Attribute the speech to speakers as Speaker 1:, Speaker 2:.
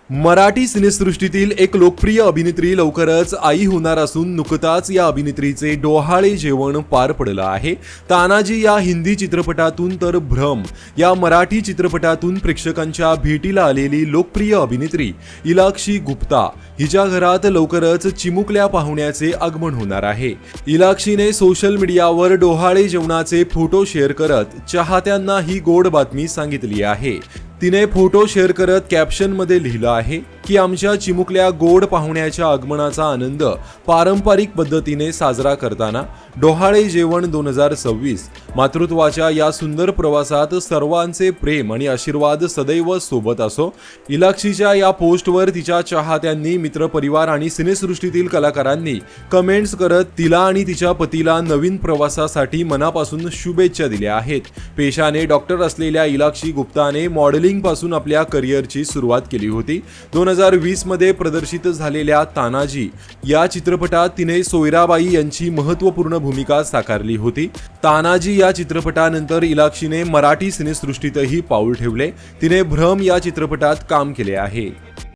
Speaker 1: मराठी सिनेसृष्टीतील एक लोकप्रिय अभिनेत्री लवकरच आई होणार असून नुकताच या अभिनेत्रीचे डोहाळे जेवण पार पडलं आहे। तानाजी या हिंदी चित्रपटातून तर भ्रम या मराठी चित्रपटातून प्रेक्षकांच्या भेटीला आलेली लोकप्रिय अभिनेत्री इलाक्षी गुप्ता हिच्या घरात लवकरच चिमुकल्या पाहुण्याचे आगमन होणार आहे। इलाक्षीने सोशल मीडियावर डोहाळे जेवणाचे फोटो शेअर करत चाहत्यांना ही गोड बातमी सांगितली आहे। तिने फोटो शेअर करत कॅप्शन मध्ये लिहिलं आहे की आमच्या चिमुकल्या गोड पाहुण्याच्या आगमनाचा आनंद पारंपरिक पद्धतीने साजरा करताना डोहाळे जेवण 2026 मातृत्वाच्या या सुंदर प्रवासात सर्वांचे प्रेम आणि आशीर्वाद सदैव सोबत असो। इलाक्षीच्या या पोस्टवर तिच्या चाहत्यांनी, मित्रपरिवार आणि सिनेसृष्टीतील कलाकारांनी कमेंट्स करत तिला आणि तिच्या पतीला नवीन प्रवासासाठी मनापासून शुभेच्छा दिल्या आहेत। पेशाने डॉक्टर असलेल्या इलाक्षी गुप्ताने मॉडेलिंग पासून आपल्या करिअरची सुरुवात केली होती। 2020 मध्ये प्रदर्शित झालेल्या तानाजी या चित्रपटात तिने सोयराबाई यांची महत्त्वपूर्ण भूमिका साकारली होती। तानाजी या चित्रपटानंतर इलाक्षीने मराठी सिनेसृष्टीतही पाऊल ठेवले। तिने भ्रम या चित्रपटात काम केले आहे।